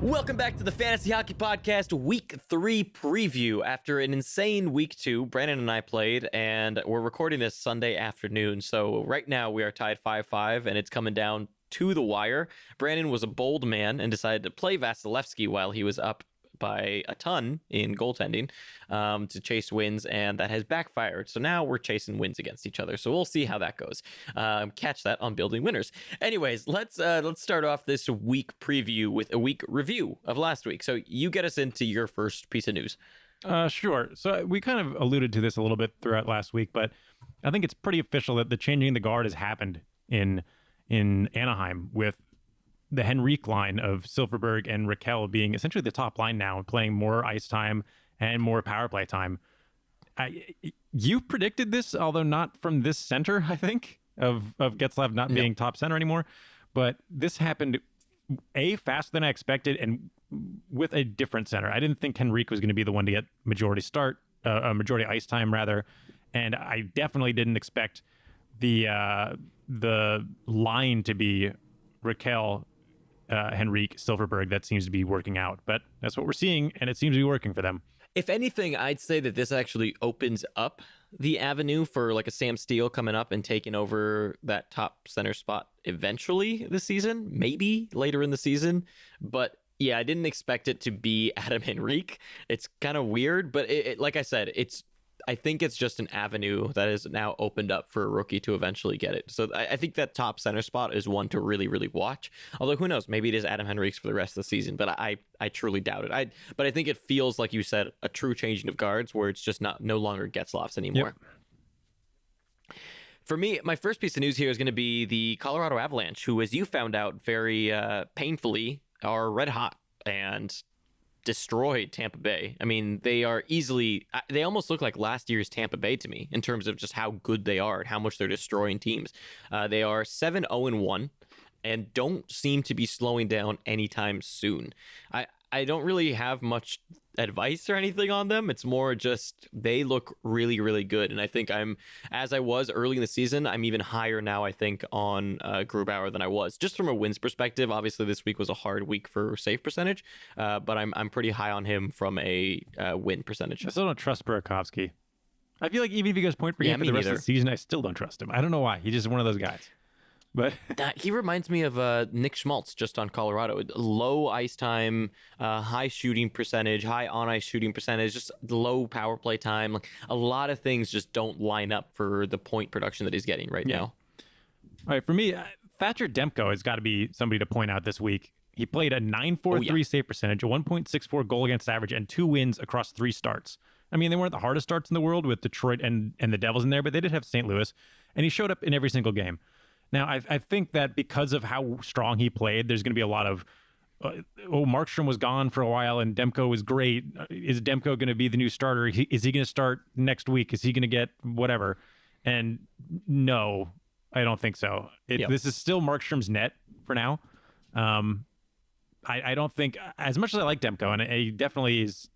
Welcome back to the Fantasy Hockey Podcast Week 3 preview. After an insane Week 2, Brandon and I played, and we're recording this Sunday afternoon. So right now we are tied 5-5, and it's coming down to the wire. Brandon was a bold man and decided to play Vasilevsky while he was up by a ton in goaltending to chase wins, and that has backfired. So now we're chasing wins against each other. So we'll see how that goes. Catch that on Building Winners. Anyways, let's start off this week preview with a week review of last week. So you get us into your first piece of news. Sure. So we kind of alluded to this a little bit throughout last week, but I think it's pretty official that the changing the guard has happened in Anaheim, with the Henrique line of Silfverberg and Rakell being essentially the top line now, playing more ice time and more power play time. You predicted this, although not from this center, I think, of Getzlaf not being top center anymore. But this happened, faster than I expected, and with a different center. I didn't think Henrique was going to be the one to get majority ice time, rather. And I definitely didn't expect the line to be Rakell, Henrique, Silfverberg. That seems to be working out, but that's what we're seeing, and it seems to be working for them. If anything, I'd say that this actually opens up the avenue for like a Sam Steele coming up and taking over that top center spot eventually this season, maybe later in the season. But yeah, I didn't expect it to be Adam Henrique. It's kind of weird, but like I said, I think it's just an avenue that is now opened up for a rookie to eventually get it. So I think that top center spot is one to really, really watch. Although who knows, maybe it is Adam Henrique's for the rest of the season, but I truly doubt it. But I think it feels, like you said, a true changing of guards where it's just no longer Getzlaf's anymore. Yep. For me, my first piece of news here is going to be the Colorado Avalanche, who, as you found out very painfully, are red hot and destroyed Tampa Bay. I mean, they almost look like last year's Tampa Bay to me in terms of just how good they are and how much they're destroying teams. They are 7-0-1 and don't seem to be slowing down anytime soon. I don't really have much advice or anything on them. It's more just they look really, really good. And I think as I was early in the season, I'm even higher now, I think, on Grubauer than I was. Just from a wins perspective, obviously this week was a hard week for save percentage, but I'm pretty high on him from a win percentage. I still don't trust Burakovsky. I feel like even if he goes point per game for the rest of the season, I still don't trust him. I don't know why. He's just one of those guys. But he reminds me of Nick Schmaltz just on Colorado. Low ice time, high shooting percentage, high on ice shooting percentage, just low power play time. Like a lot of things just don't line up for the point production that he's getting right now. All right, for me, Thatcher Demko has got to be somebody to point out this week. He played a .943 save percentage, a 1.64 goal against average, and 2 wins across 3 starts. I mean, they weren't the hardest starts in the world with Detroit and the Devils in there, but they did have St. Louis, and he showed up in every single game. Now, I think that because of how strong he played, there's going to be a lot of, Markstrom was gone for a while and Demko was great. Is Demko going to be the new starter? Is he going to start next week? Is he going to get whatever? And no, I don't think so. This is still Markstrom's net for now. I don't think, as much as I like Demko, and he definitely is,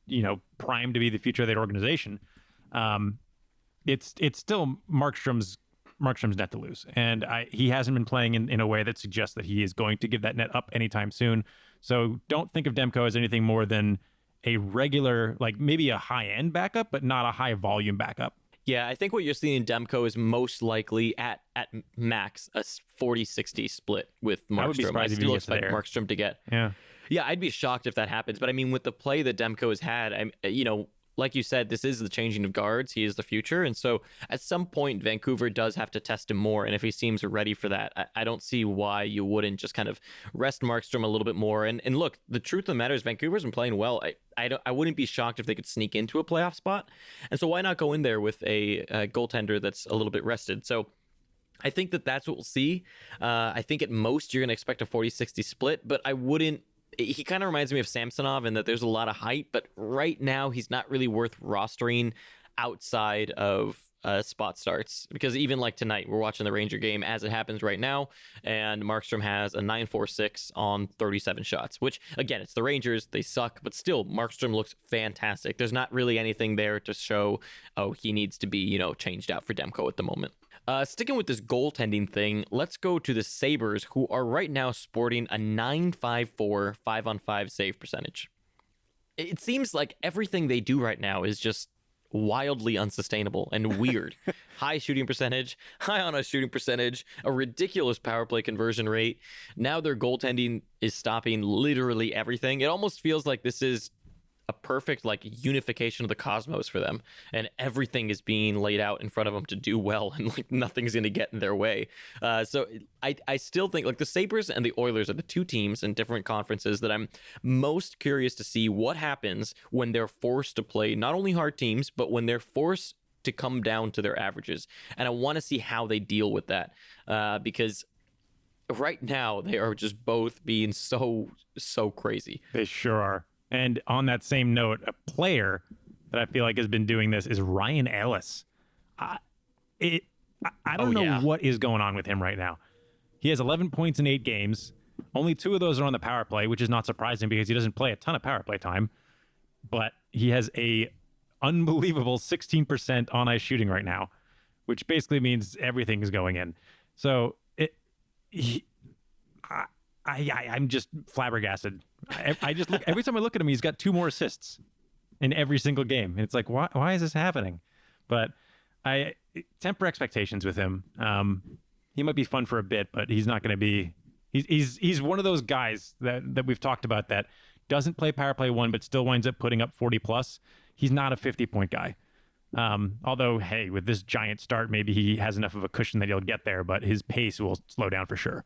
primed to be the future of that organization, it's still Markstrom's net to lose. And he hasn't been playing in a way that suggests that he is going to give that net up anytime soon. So don't think of Demko as anything more than a regular, like maybe a high-end backup, but not a high-volume backup. Yeah, I think what you're seeing in Demko is most likely at max a 40-60 split with Markstrom. I would be surprised if still expect Markstrom to get. Yeah, I'd be shocked if that happens. But I mean, with the play that Demko has had, like you said, this is the changing of guards. He is the future. And so at some point, Vancouver does have to test him more. And if he seems ready for that, I don't see why you wouldn't just kind of rest Markstrom a little bit more. And look, the truth of the matter is Vancouver's been playing well. I wouldn't be shocked if they could sneak into a playoff spot. And so why not go in there with a goaltender that's a little bit rested? So I think that's what we'll see. I think at most you're going to expect a 40-60 split, but I wouldn't. He kind of reminds me of Samsonov in that there's a lot of hype, but right now he's not really worth rostering outside of spot starts, because even like tonight, we're watching the Ranger game as it happens right now, and Markstrom has a 9.46 on 37 shots, which again, it's the Rangers, they suck, but still Markstrom looks fantastic. There's not really anything there to show, he needs to be, changed out for Demko at the moment. Sticking with this goaltending thing, let's go to the Sabres, who are right now sporting a 9.54 5-on-5 save percentage. It seems like everything they do right now is just wildly unsustainable and weird. High shooting percentage, high on ice shooting percentage, a ridiculous power play conversion rate. Now their goaltending is stopping literally everything. It almost feels like this is a perfect like unification of the cosmos for them, and everything is being laid out in front of them to do well, and like nothing's going to get in their way. So I still think like the Sabres and the Oilers are the two teams in different conferences that I'm most curious to see what happens when they're forced to play not only hard teams, but when they're forced to come down to their averages. And I want to see how they deal with that, because right now they are just both being so crazy. They sure are. And on that same note, a player that I feel like has been doing this is Ryan Ellis. I don't know what is going on with him right now. He has 11 points in 8 games. Only 2 of those are on the power play, which is not surprising because he doesn't play a ton of power play time. But he has a unbelievable 16% on ice shooting right now, which basically means everything is going in. So I'm just flabbergasted. I just look every time I look at him, he's got 2 more assists in every single game, and it's like, why is this happening? But I temper expectations with him. He might be fun for a bit, but he's not going to be. He's one of those guys that we've talked about that doesn't play power play 1, but still winds up putting up 40 plus. He's not a 50-point guy. Although, hey, with this giant start, maybe he has enough of a cushion that he'll get there, but his pace will slow down for sure.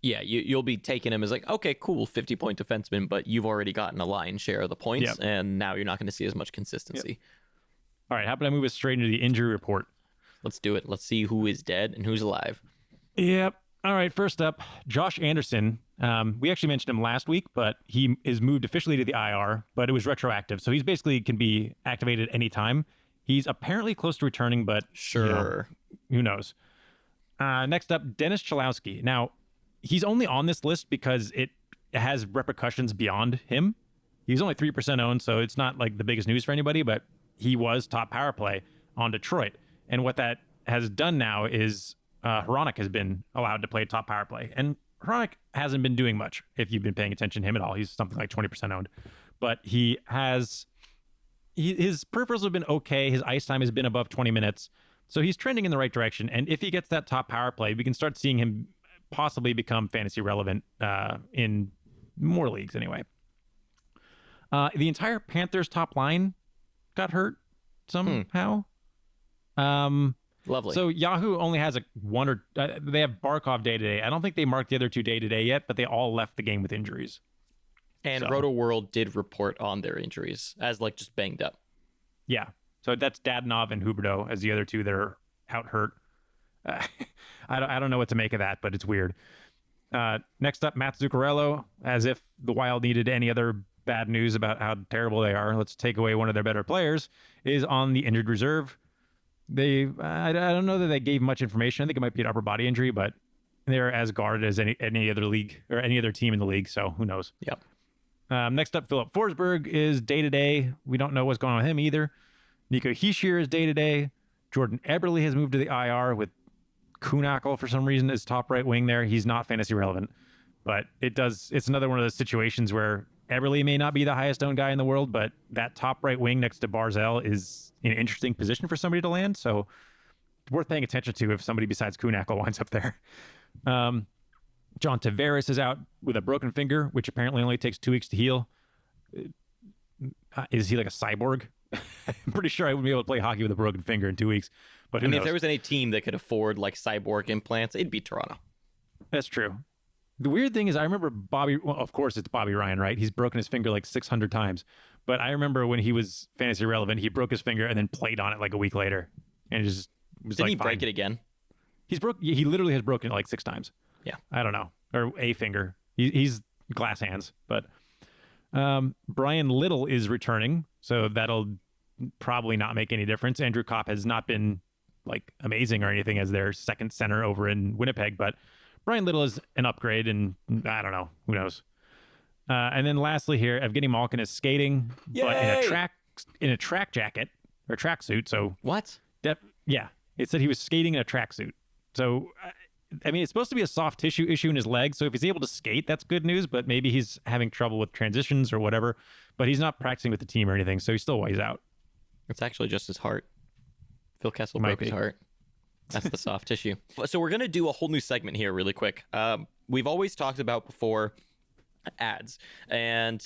Yeah, you'll be taking him as like, okay, cool, 50-point defenseman, but you've already gotten a lion's share of the points, and now you're not going to see as much consistency. Yep. All right, how about I move us straight into the injury report? Let's do it. Let's see who is dead and who's alive. Yep. All right, first up, Josh Anderson. We actually mentioned him last week, but he is moved officially to the IR, but it was retroactive, so he's basically can be activated anytime. He's apparently close to returning, but sure, who knows? Next up, Dennis Cholowski. Now, he's only on this list because it has repercussions beyond him. He's only 3% owned, so it's not like the biggest news for anybody, but he was top power play on Detroit. And what that has done now is Hronek has been allowed to play top power play. And Hronek hasn't been doing much, if you've been paying attention to him at all. He's something like 20% owned. But his peripherals have been okay. His ice time has been above 20 minutes. So he's trending in the right direction. And if he gets that top power play, we can start seeing him possibly become fantasy relevant in more leagues anyway. The entire Panthers top line got hurt somehow. Lovely. So Yahoo only has they have Barkov day-to-day. I don't think they marked the other 2 day-to-day yet, but they all left the game with injuries. And Roto World did report on their injuries as like just banged up. Yeah. So that's Dadonov and Huberdeau as the other 2 that are out hurt. I don't know what to make of that, but it's weird. Next up, Matt Zuccarello. As if the Wild needed any other bad news about how terrible they are, let's take away one of their better players, is on the injured reserve. I don't know that they gave much information. I think it might be an upper body injury, but they're as guarded as any other league or any other team in the league, so who knows? Yep. Next up, Filip Forsberg is day-to-day. We don't know what's going on with him either. Nico Hischier is day-to-day. Jordan Eberle has moved to the IR with Kuhnackel for some reason is top right wing there. He's not fantasy relevant, but it's another one of those situations where Eberle may not be the highest owned guy in the world, but that top right wing next to Barzal is in an interesting position for somebody to land. So it's worth paying attention to if somebody besides Kuhnackel winds up there. John Tavares is out with a broken finger, which apparently only takes 2 weeks to heal. Is he like a cyborg? I'm pretty sure I wouldn't be able to play hockey with a broken finger in 2 weeks. But who knows? If there was any team that could afford like cyborg implants, it'd be Toronto. That's true. The weird thing is, I remember of course it's Bobby Ryan, right? He's broken his finger like 600 times. But I remember when he was fantasy relevant, he broke his finger and then played on it like a week later. And it just was Didn't like, he break fine. it again? He literally has broken it like 6 times. Yeah. I don't know. Or a finger. He's glass hands. But Bryan Little is returning, so that'll probably not make any difference. Andrew Kopp has not been like amazing or anything as their second center over in Winnipeg, but Bryan Little is an upgrade, and I don't know, who knows. And then lastly here, Evgeni Malkin is skating, Yay! but in a track jacket or track suit. So what? Yeah, It said he was skating in a tracksuit. So, I mean, it's supposed to be a soft tissue issue in his leg. So if he's able to skate, that's good news. But maybe he's having trouble with transitions or whatever. But he's not practicing with the team or anything. So he still weighs out. It's actually just his heart. Phil Kessel broke his heart. That's the soft tissue. So we're going to do a whole new segment here really quick. We've always talked about before ads, and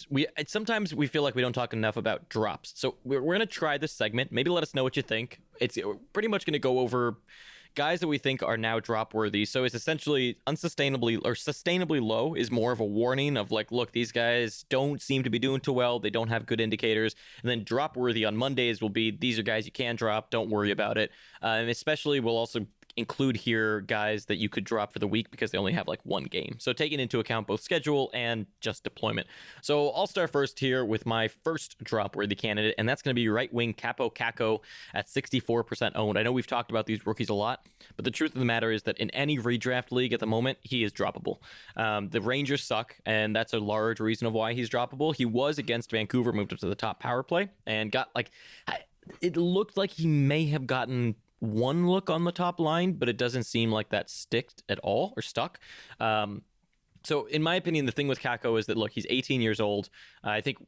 sometimes we feel like we don't talk enough about drops. So we're going to try this segment. Maybe let us know what you think. It's pretty much going to go over guys that we think are now drop worthy. So it's essentially unsustainably or sustainably low is more of a warning of like, look, these guys don't seem to be doing too well. They don't have good indicators. And then drop worthy on Mondays will be, these are guys you can drop. Don't worry about it. And especially we'll also include here guys that you could drop for the week because they only have like one game. So taking into account both schedule and just deployment. So I'll start first here with my first drop worthy candidate, and that's going to be right wing Kaapo Kakko at 64% owned. I know we've talked about these rookies a lot, but the truth of the matter is that in any redraft league at the moment, he is droppable. The Rangers suck, and that's a large reason of why he's droppable. He was against Vancouver, moved up to the top power play, and got like, it looked like he may have gotten one look on the top line, but it doesn't seem like that sticked at all or stuck. So in my opinion, the thing with Kakko is that, look, he's 18 years old. I think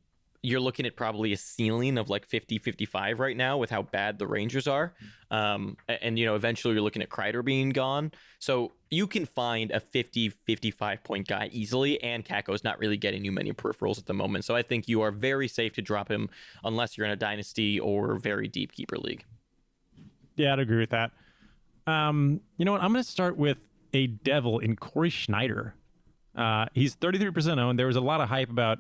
you're looking at probably a ceiling of like 50-55 right now with how bad the Rangers are. And, you know, eventually you're looking at Kreider being gone. So you can find a 50-55 point guy easily, and Kakko's not really getting you many peripherals at the moment. So I think you are very safe to drop him unless you're in a dynasty or very deep keeper league. Yeah, I'd agree with that. You know what? I'm going to start with a devil in Corey Schneider. He's 33% owned. There was a lot of hype about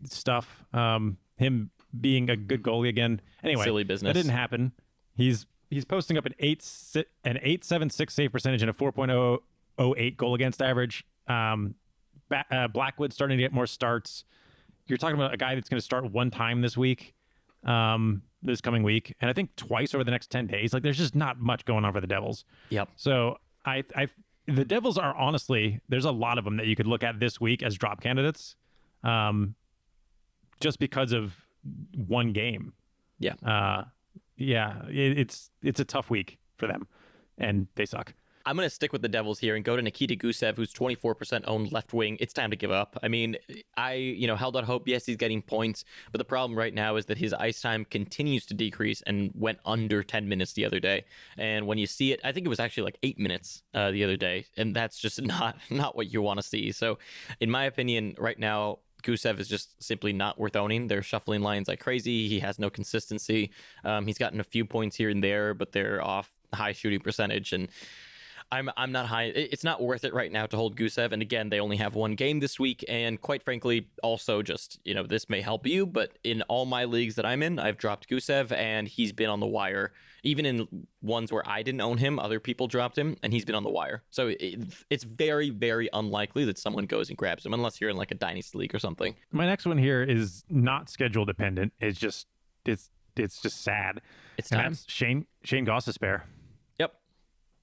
stuff, him being a good goalie again. Anyway, silly business. That didn't happen. He's posting up an 8.76 save percentage and a 4.008 goal against average. Blackwood's starting to get more starts. You're talking about a guy that's going to start one time this week. This coming week, and I think twice over the next 10 days. Like, there's just not much going on for the Devils. Yep. So the Devils are honestly, there's a lot of them that you could look at this week as drop candidates, just because of one game. Yeah. It's a tough week for them, and they suck. I'm going to stick with the Devils here and go to Nikita Gusev, who's 24% owned left wing. It's time to give up. I mean, I held out hope. Yes, he's getting points, but the problem right now is that his ice time continues to decrease and went under 10 minutes the other day. And when you see it, I think it was actually like 8 minutes the other day, and that's just not what you want to see. So in my opinion, right now, Gusev is just simply not worth owning. They're shuffling lines like crazy. He has no consistency. He's gotten a few points here and there, but they're off high shooting percentage, and I'm not high. It's not worth it right now to hold Gusev. And again, they only have one game this week. And quite frankly, also just, this may help you, but in all my leagues that I'm in, I've dropped Gusev, and he's been on the wire. Even in ones where I didn't own him, other people dropped him, and he's been on the wire. So it's very, very unlikely that someone goes and grabs him, unless you're in like a dynasty league or something. My next one here is not schedule dependent. It's just sad. It's time. And that's Shane Gostisbehere.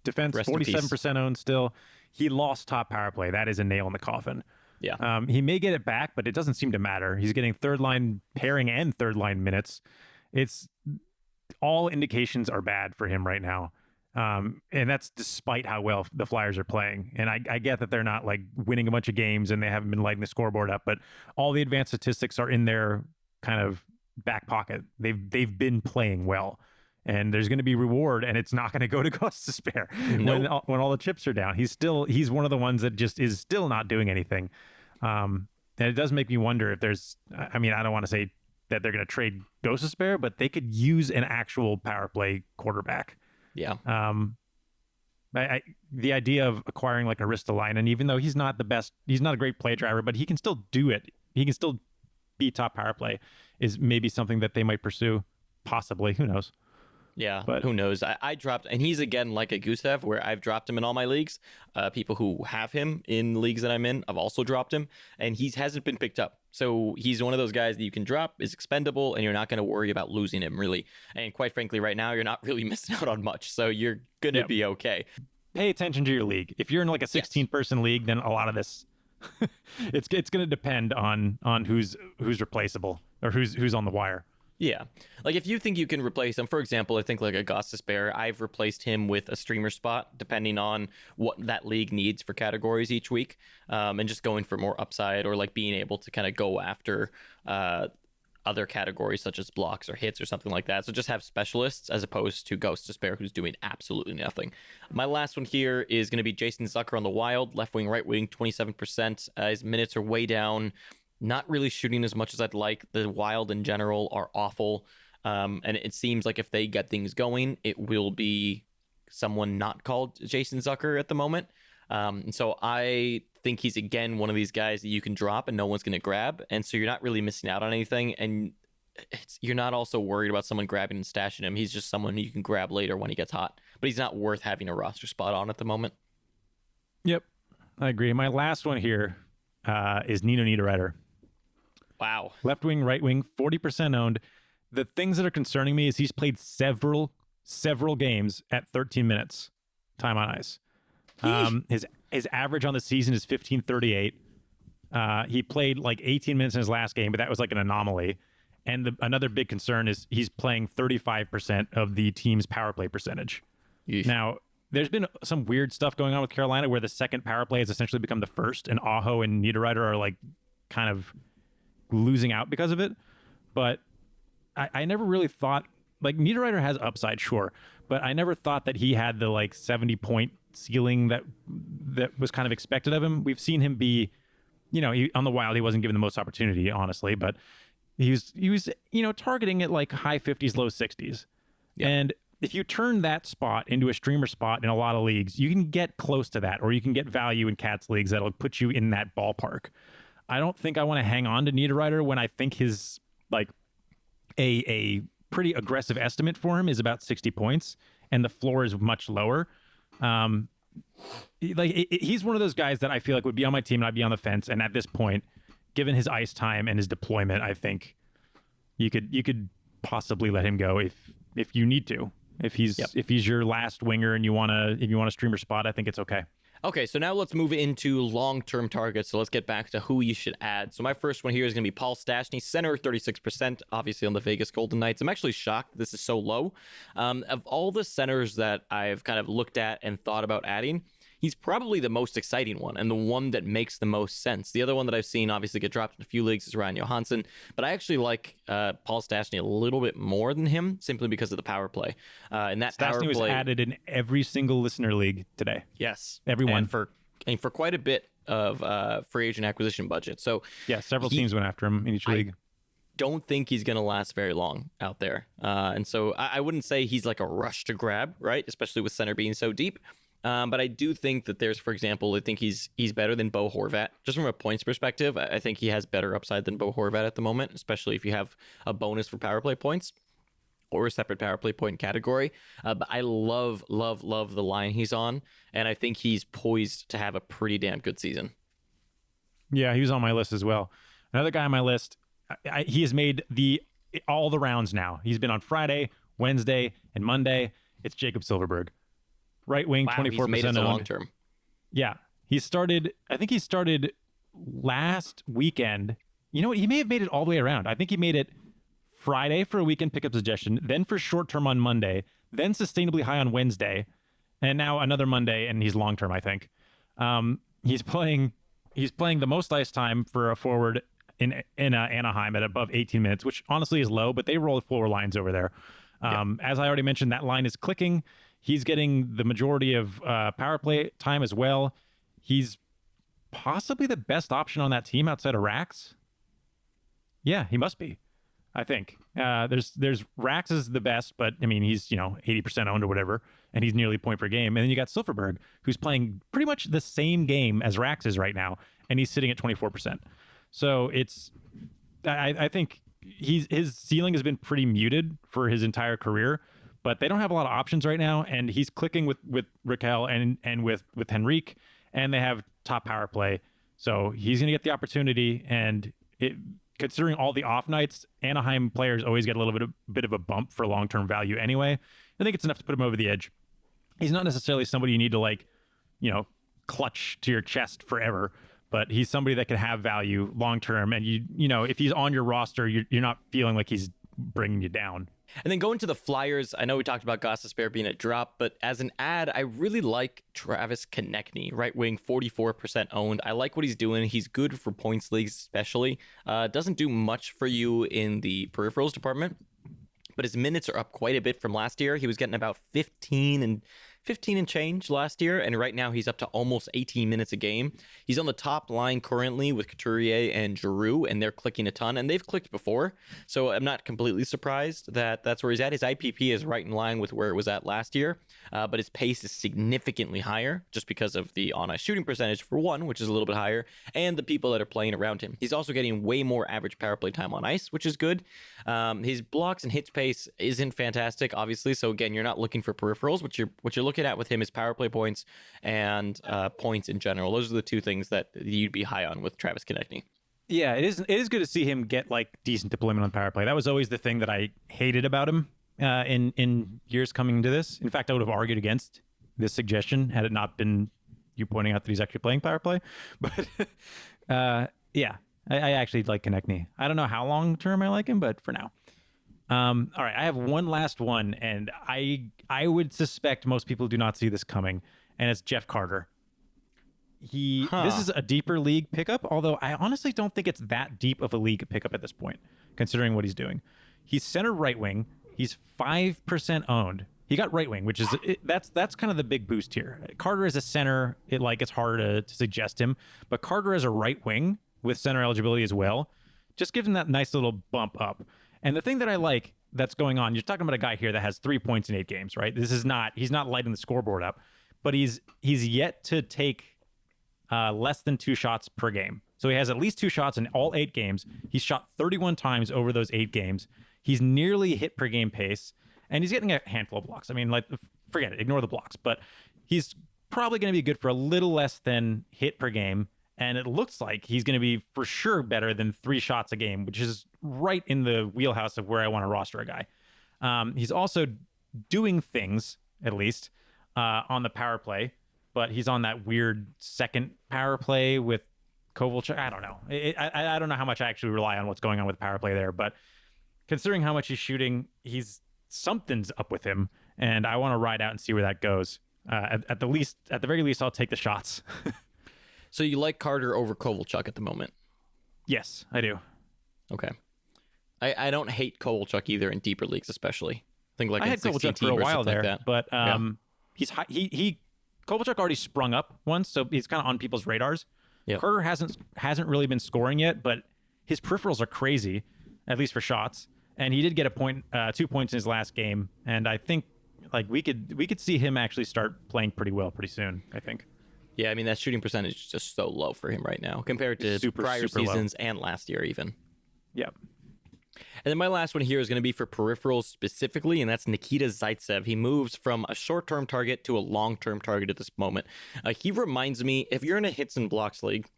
Defense, 47% owned still. He lost top power play. That is a nail in the coffin. Yeah. He may get it back, but it doesn't seem to matter. He's getting third line pairing and third line minutes. It's all indications are bad for him right now. And that's despite how well the Flyers are playing. And I get that they're not like winning a bunch of games and they haven't been lighting the scoreboard up, but all the advanced statistics are in their kind of back pocket. They've been playing well. And there's going to be reward, and it's not going to go to Gostisbehere when all the chips are down. He's one of the ones that just is still not doing anything. And it does make me wonder if there's. I mean, I don't want to say that they're going to trade Gostisbehere, but they could use an actual power play quarterback. Yeah. The idea of acquiring like a Ristolainen, even though he's not the best, he's not a great play driver, but he can still do it. He can still be top power play. Is maybe something that they might pursue. Possibly, who knows. Yeah, but who knows? I dropped, and he's again like a Gusev, where I've dropped him in all my leagues. People who have him in leagues that I'm in, I've also dropped him, and he hasn't been picked up. So he's one of those guys that you can drop, is expendable, and you're not going to worry about losing him, really. And quite frankly, right now, you're not really missing out on much, so you're going to be okay. Pay attention to your league. If you're in like a 16-person league, then a lot of this, it's going to depend on who's replaceable or who's on the wire. Yeah. Like if you think you can replace him, for example, I think like a Gostisbehere, I've replaced him with a streamer spot depending on what that league needs for categories each week. And just going for more upside or like being able to kind of go after other categories such as blocks or hits or something like that. So just have specialists as opposed to Gostisbehere, who's doing absolutely nothing. My last one here is going to be Jason Zucker on the Wild, left wing, right wing, 27%. His minutes are way down. Not really shooting as much as I'd like. The Wild in general are awful. And it seems like if they get things going, it will be someone not called Jason Zucker at the moment. And so I think he's, again, one of these guys that you can drop and no one's going to grab. And so you're not really missing out on anything. And you're not also worried about someone grabbing and stashing him. He's just someone you can grab later when he gets hot. But he's not worth having a roster spot on at the moment. Yep, I agree. My last one here is Nino Niederreiter. Wow. Left wing, right wing, 40% owned. The things that are concerning me is he's played several games at 13 minutes time on ice. His average on the season is 15:38. He played like 18 minutes in his last game, but that was like an anomaly. And another big concern is he's playing 35% of the team's power play percentage. Yeesh. Now, there's been some weird stuff going on with Carolina where the second power play has essentially become the first, and Aho and Niederreiter are like kind of losing out because of it. But I never really thought, like, Niederreiter has upside, sure, but I never thought that he had the like 70-point ceiling that was kind of expected of him. We've seen him be, on the Wild, he wasn't given the most opportunity, honestly, but he was targeting at like high 50s, low 60s. Yeah. And if you turn that spot into a streamer spot in a lot of leagues, you can get close to that, or you can get value in Cats leagues that'll put you in that ballpark. I don't think I want to hang on to Niederreiter when I think his like a pretty aggressive estimate for him is about 60 points and the floor is much lower. He's one of those guys that I feel like would be on my team and I'd be on the fence. And at this point, given his ice time and his deployment, I think you could possibly let him go if you need to. If he's your last winger and you want a streamer spot, I think it's okay. Okay, so now let's move into long-term targets. So let's get back to who you should add. So my first one here is going to be Paul Stastny, center, 36%, obviously on the Vegas Golden Knights. I'm actually shocked this is so low. Of all the centers that I've kind of looked at and thought about adding, he's probably the most exciting one and the one that makes the most sense. The other one that I've seen obviously get dropped in a few leagues is Ryan Johansson, but I actually like Paul Stastny a little bit more than him simply because of the power play. And that Stastny power play was added in every single listener league today. Yes, everyone and for quite a bit of free agent acquisition budget. So yeah, several teams went after him in each league. Don't think he's going to last very long out there. And so I wouldn't say he's like a rush to grab, right? Especially with center being so deep. But I do think that there's, for example, I think he's better than Bo Horvat. Just from a points perspective, I think he has better upside than Bo Horvat at the moment, especially if you have a bonus for power play points or a separate power play point category. But I love the line he's on, and I think he's poised to have a pretty damn good season. Yeah, he was on my list as well. Another guy on my list, he has made all the rounds now. He's been on Friday, Wednesday, and Monday. It's Jakob Silfverberg. Right wing, 24% he's made it long term. Yeah. I think he started last weekend. You know what? He may have made it all the way around. I think he made it Friday for a weekend pickup suggestion, then for short term on Monday, then sustainably high on Wednesday, and now another Monday, and he's long term, I think. He's playing the most ice time for a forward in Anaheim at above 18 minutes, which honestly is low, but they roll floor lines over there. As I already mentioned, that line is clicking. He's getting the majority of power play time as well. He's possibly the best option on that team outside of Rax. Yeah, he must be, I think. There's Rax is the best, but I mean, he's 80% owned or whatever, and he's nearly point per game. And then you got Silfverberg, who's playing pretty much the same game as Rax is right now, and he's sitting at 24%. So I think his ceiling has been pretty muted for his entire career. But they don't have a lot of options right now, and he's clicking with Rakell and with Henrique, and they have top power play. So he's going to get the opportunity, and considering all the off nights, Anaheim players always get a little bit of a bump for long-term value anyway. I think it's enough to put him over the edge. He's not necessarily somebody you need to clutch to your chest forever, but he's somebody that can have value long-term, and if he's on your roster, you're not feeling like he's bringing you down. And then going to the Flyers, I know we talked about Gostisbehere being a drop, but as an ad, I really like Travis Konechny, right wing, 44% owned. I like what he's doing. He's good for points leagues, especially. Doesn't do much for you in the peripherals department, but his minutes are up quite a bit from last year. He was getting about 15 and change last year, and right now he's up to almost 18 minutes a game. He's on the top line currently with Couturier and Giroux, and they're clicking a ton, and they've clicked before, so I'm not completely surprised that that's where he's at. His IPP is right in line with where it was at last year, but his pace is significantly higher just because of the on-ice shooting percentage, for one, which is a little bit higher, and the people that are playing around him. He's also getting way more average power play time on ice, which is good. His blocks and hits pace isn't fantastic, obviously, so again, you're not looking for peripherals. What you're looking at with him is power play points and points in general. Those are the two things that you'd be high on with Travis Konechny. Yeah, it is good to see him get like decent deployment on power play. That was always the thing that I hated about him in years coming into this. In fact, I would have argued against this suggestion had it not been you pointing out that he's actually playing power play. But yeah, I actually like Konechny. I don't know how long term I like him, but for now. All right, I have one last one, and I would suspect most people do not see this coming, and it's Jeff Carter. This is a deeper league pickup, although I honestly don't think it's that deep of a league pickup at this point, considering what he's doing. He's center right wing. He's 5% owned. He got right wing, which is that's kind of the big boost here. Carter as a center, it's harder to suggest him, but Carter as a right wing with center eligibility as well, just gives him that nice little bump up. And the thing that I like that's going on, you're talking about a guy here that has 3 points in 8 games, right? He's not lighting the scoreboard up, but he's yet to take less than 2 shots per game. So he has at least 2 shots in all 8 games. He's shot 31 times over those 8 games. He's nearly hit per game pace, and he's getting a handful of blocks. I mean, forget it, ignore the blocks, but he's probably going to be good for a little less than hit per game. And it looks like he's going to be for sure better than 3 shots a game, which is right in the wheelhouse of where I want to roster a guy. He's also doing things, at least, on the power play, but he's on that weird second power play with Kovalchuk. I don't know. I don't know how much I actually rely on what's going on with power play there, but considering how much he's shooting, something's up with him, and I want to ride out and see where that goes. At the very least, I'll take the shots. So you like Carter over Kovalchuk at the moment? Yes, I do. Okay. I don't hate Kovalchuk either in deeper leagues, especially. I think I had Kovalchuk for a while there, like but he's high, Kovalchuk already sprung up once, so he's kind of on people's radars. Yep. Carter hasn't really been scoring yet, but his peripherals are crazy, at least for shots. And he did get 2 points in his last game, and I think we could see him actually start playing pretty well pretty soon, I think. Yeah, I mean, that shooting percentage is just so low for him right now compared to prior seasons low. And last year even. Yep. And then my last one here is going to be for peripherals specifically, and that's Nikita Zaitsev. He moves from a short-term target to a long-term target at this moment. He reminds me, if you're in a hits and blocks league,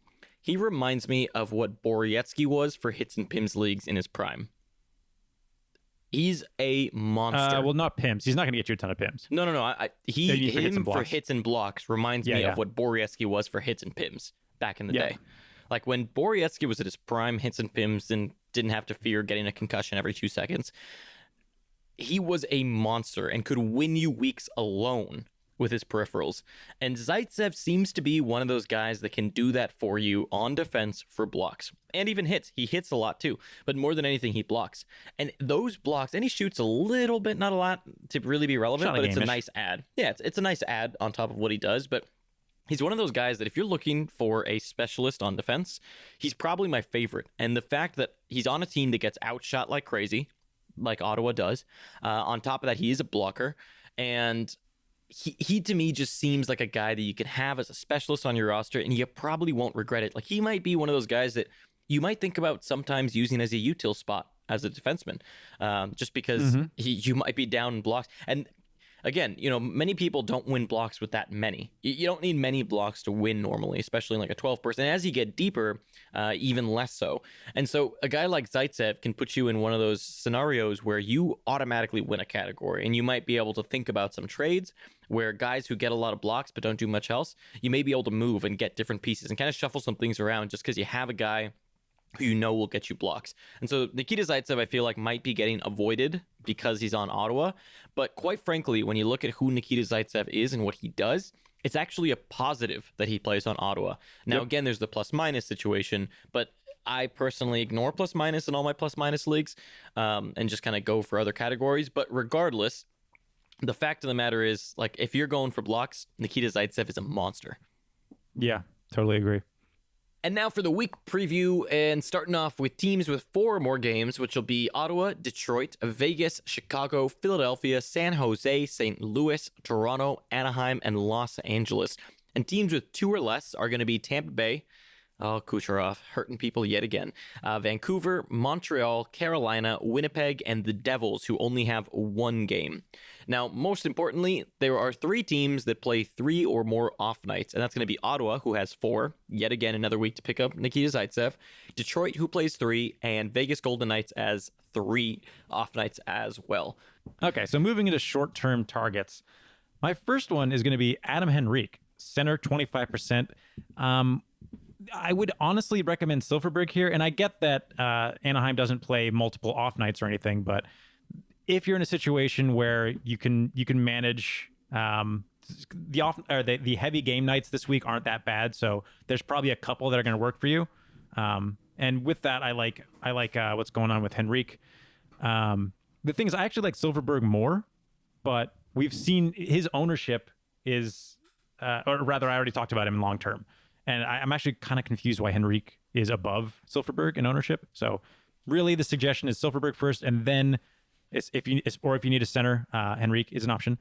he reminds me of what Borowiecki was for hits and PIMS leagues in his prime. He's a monster. Well, not PIMS. He's not going to get you a ton of PIMS. No. Him for hits and blocks reminds me of what Borowiecki was for hits and PIMS back in the day. Like when Borowiecki was at his prime, hits and PIMS, and didn't have to fear getting a concussion every 2 seconds. He was a monster and could win you weeks alone with his peripherals. And Zaitsev seems to be one of those guys that can do that for you on defense for blocks. And even hits. He hits a lot too. But more than anything, he blocks. And those blocks, and he shoots a little bit, not a lot to really be relevant, but it's a nice ad. Yeah, it's a nice ad on top of what he does. But he's one of those guys that if you're looking for a specialist on defense, he's probably my favorite. And the fact that he's on a team that gets outshot like crazy, like Ottawa does, on top of that, he is a blocker. And he to me just seems like a guy that you could have as a specialist on your roster, and you probably won't regret it. Like, he might be one of those guys that you might think about sometimes using as a util spot as a defenseman, just because you might be down in blocks. And again, many people don't win blocks with that many. You don't need many blocks to win normally, especially in like a 12-person. As you get deeper, even less so. And so a guy like Zaitsev can put you in one of those scenarios where you automatically win a category, and you might be able to think about some trades where guys who get a lot of blocks but don't do much else, you may be able to move and get different pieces and kind of shuffle some things around just because you have a guy who you know will get you blocks. And so Nikita Zaitsev, I feel like, might be getting avoided because he's on Ottawa. But quite frankly, when you look at who Nikita Zaitsev is and what he does, it's actually a positive that he plays on Ottawa. Now, again, there's the plus-minus situation, but I personally ignore plus-minus in all my plus-minus leagues and just kind of go for other categories. But regardless, the fact of the matter is, like, if you're going for blocks, Nikita Zaitsev is a monster. Yeah, totally agree. And now for the week preview, and starting off with teams with 4 more games, which will be Ottawa, Detroit, Vegas, Chicago, Philadelphia, San Jose, St. Louis, Toronto, Anaheim, and Los Angeles. And teams with 2 or less are going to be Tampa Bay, Kucherov, hurting people yet again, Vancouver, Montreal, Carolina, Winnipeg, and the Devils, who only have 1 game. Now, most importantly, there are 3 teams that play 3 or more off nights, and that's going to be Ottawa, who has 4, yet again another week to pick up Nikita Zaitsev, Detroit, who plays 3, and Vegas Golden Knights as 3 off nights as well. Okay, so moving into short-term targets, my first one is going to be Adam Henrique, center, 25%. I would honestly recommend Silfverberg here, and I get that Anaheim doesn't play multiple off nights or anything, but if you're in a situation where you can manage the heavy game nights this week aren't that bad, so there's probably a couple that are going to work for you. And with that, I like what's going on with Henrique. The thing is, I actually like Silfverberg more, but we've seen his ownership is, or rather, I already talked about him in long term. And I'm actually kind of confused why Henrique is above Silfverberg in ownership. So really the suggestion is Silfverberg first, and then if you need a center, Henrique is an option.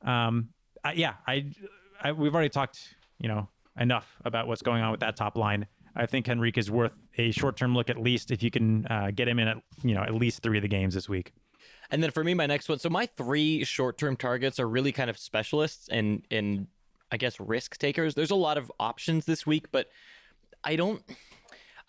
We've already talked, enough about what's going on with that top line. I think Henrique is worth a short-term look, at least if you can get him in at least 3 of the games this week. And then for me, my next one. So my 3 short-term targets are really kind of specialists and I guess risk takers. There's a lot of options this week, but I don't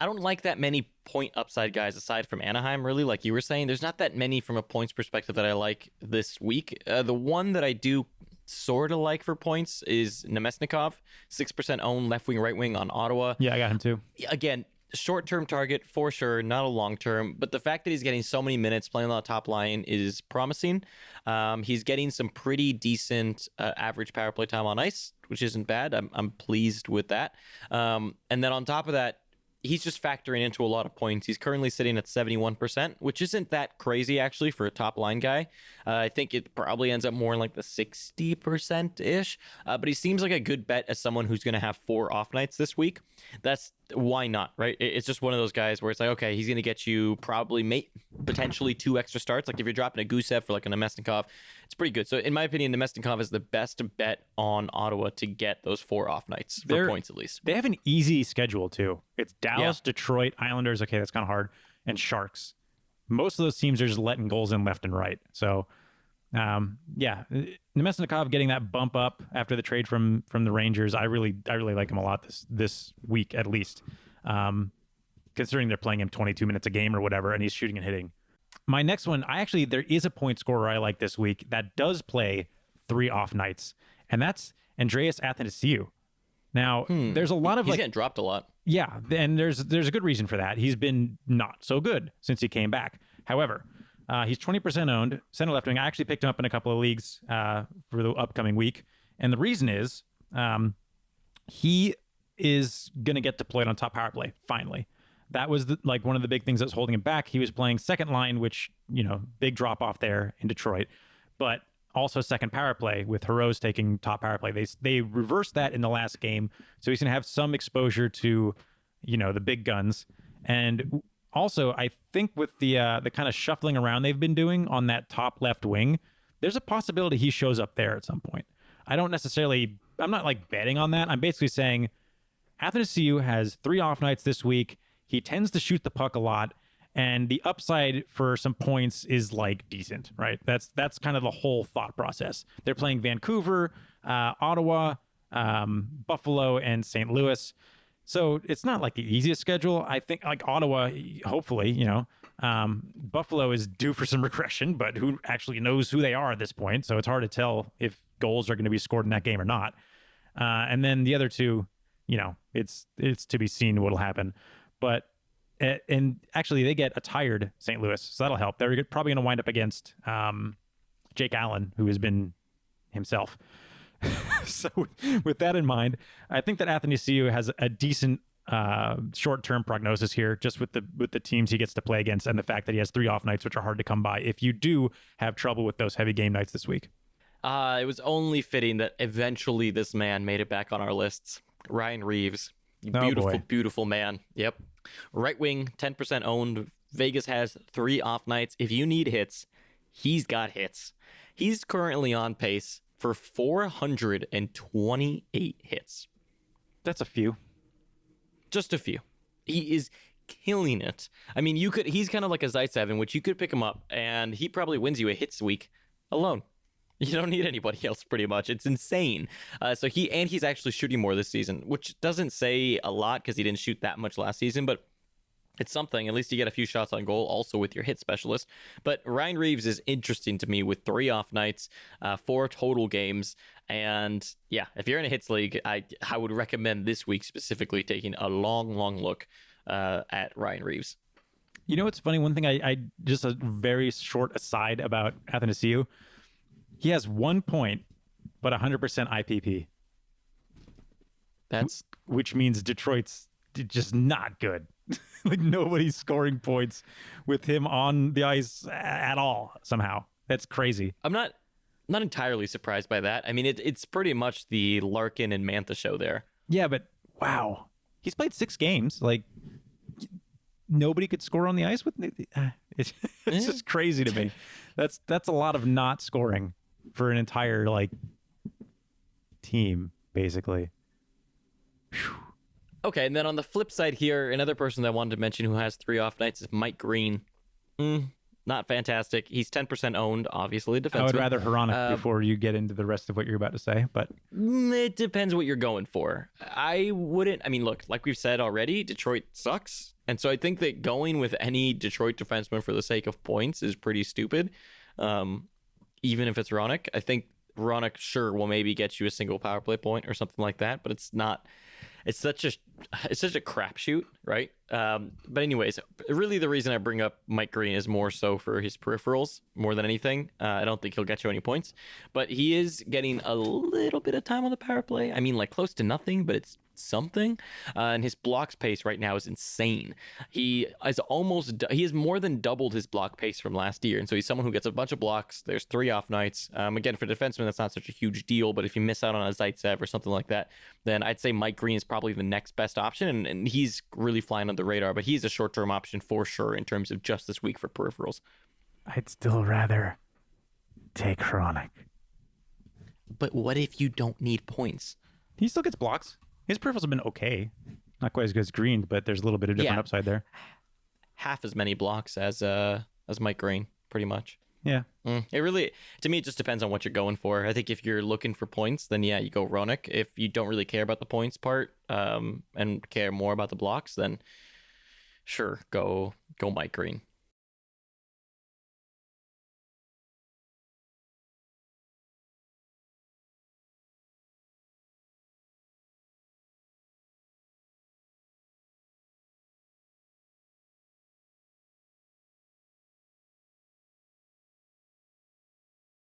like that many point upside guys aside from Anaheim, really. Like you were saying, there's not that many from a points perspective that I like this week. The one that I do sort of like for points is Nemesnikov, 6% owned, left wing, right wing on Ottawa. Yeah, I got him too. Again, short-term target for sure, not a long-term, but the fact that he's getting so many minutes playing on the top line is promising. He's getting some pretty decent average power play time on ice, which isn't bad. I'm pleased with that. And then on top of that, he's just factoring into a lot of points. He's currently sitting at 71%, which isn't that crazy actually for a top line guy. I think it probably ends up more in like the 60%-ish, but he seems like a good bet as someone who's going to have 4 off nights this week. That's why not, right? It's just one of those guys where it's like, okay, he's going to get you probably potentially 2 extra starts. Like if you're dropping a Gusev for like a Nemesnikov, it's pretty good. So in my opinion, Nemesnikov is the best bet on Ottawa to get those 4 off nights for points at least. They have an easy schedule too. It's Dallas, Detroit, Islanders. Okay, that's kind of hard. And Sharks. Most of those teams are just letting goals in left and right. So, Nemesnikov getting that bump up after the trade from the Rangers. I really like him a lot this week at least. Considering they're playing him 22 minutes a game or whatever, and he's shooting and hitting. My next one, there is a point scorer I like this week that does play 3 off nights, and that's Andreas Athanasiou. Now, there's a lot of he's getting dropped a lot. Yeah, and there's a good reason for that. He's been not so good since he came back. However, he's 20% owned, center left wing. I actually picked him up in a couple of leagues for the upcoming week, and the reason is he is going to get deployed on top power play finally. That was one of the big things that was holding him back. He was playing second line, which big drop off there in Detroit, but also second power play with Hronek taking top power play. They reversed that in the last game, so he's going to have some exposure to the big guns. And also, I think with the kind of shuffling around they've been doing on that top left wing, there's a possibility he shows up there at some point. I'm not like betting on that. I'm basically saying Athanasiou has 3 off nights this week. He tends to shoot the puck a lot, and the upside for some points is decent, right? That's kind of the whole thought process. They're playing Vancouver, Ottawa, Buffalo, and St. Louis. So it's not the easiest schedule. I think Ottawa, hopefully, Buffalo is due for some regression, but who actually knows who they are at this point? So it's hard to tell if goals are going to be scored in that game or not. And then the other 2, it's to be seen what'll happen. But And actually, they get a tired St. Louis, so that'll help. They're probably going to wind up against Jake Allen, who has been himself. So with that in mind, I think that Athanasiou has a decent short-term prognosis here, just with the teams he gets to play against and the fact that he has 3 off nights, which are hard to come by if you do have trouble with those heavy game nights this week. It was only fitting that eventually this man made it back on our lists. Ryan Reaves. Beautiful, beautiful man. Yep. Right wing, 10% owned. Vegas has 3 off nights. If you need hits, he's got hits. He's currently on pace for 428 hits. That's a few. Just a few. He is killing it. I mean, he's kind of like a Zaitsev, in which you could pick him up and he probably wins you a hits week alone. You don't need anybody else, pretty much. It's insane. So he's actually shooting more this season, which doesn't say a lot because he didn't shoot that much last season, but it's something. At least you get a few shots on goal also with your hit specialist. But Ryan Reaves is interesting to me with 3 off nights, 4 total games. And yeah, if you're in a hits league, I would recommend this week specifically taking a long look at Ryan Reaves. You know what's funny? One thing I just a very short aside about Athanasiou. He has 1 point, but 100% IPP. Which means Detroit's just not good. Like nobody's scoring points with him on the ice at all. Somehow, that's crazy. I'm not entirely surprised by that. I mean, it's pretty much the Larkin and Mantha show there. Yeah, but wow, he's played 6 games. Like nobody could score on the ice with. It's just crazy to me. That's a lot of not scoring for an entire team, basically. Whew. Okay, and then on the flip side here, another person that I wanted to mention who has 3 off nights is Mike Green. Not fantastic. He's 10% owned, obviously, defenseman. I would rather Hronek before you get into the rest of what you're about to say, but it depends what you're going for. I mean, look, like we've said already, Detroit sucks. And so I think that going with any Detroit defenseman for the sake of points is pretty stupid. Even if it's Hronek. I think Hronek, sure, will maybe get you a single power play point or something like that, but it's not. It's such a crapshoot, right? But anyways, really the reason I bring up Mike Green is more so for his peripherals more than anything. I don't think he'll get you any points, but he is getting a little bit of time on the power play. I mean, like close to nothing, but it's something. And his blocks pace right now is insane. He has more than doubled his block pace from last year. And so he's someone who gets a bunch of blocks. There's 3 off nights. Again, for defensemen, that's not such a huge deal, but if you miss out on a Zaitsev or something like that, then I'd say Mike Green is probably the next best option. And he's really flying on the radar, but he's a short-term option for sure in terms of just this week for peripherals. I'd still rather take Hronek. But what if you don't need points? He still gets blocks. His peripherals have been okay. Not quite as good as Green, but there's a little bit of different upside there. Half as many blocks as Mike Green, pretty much. Yeah. It really, to me, it just depends on what you're going for. I think if you're looking for points, then yeah, you go Hronek. If you don't really care about the points part and care more about the blocks, then sure, go Mike Green.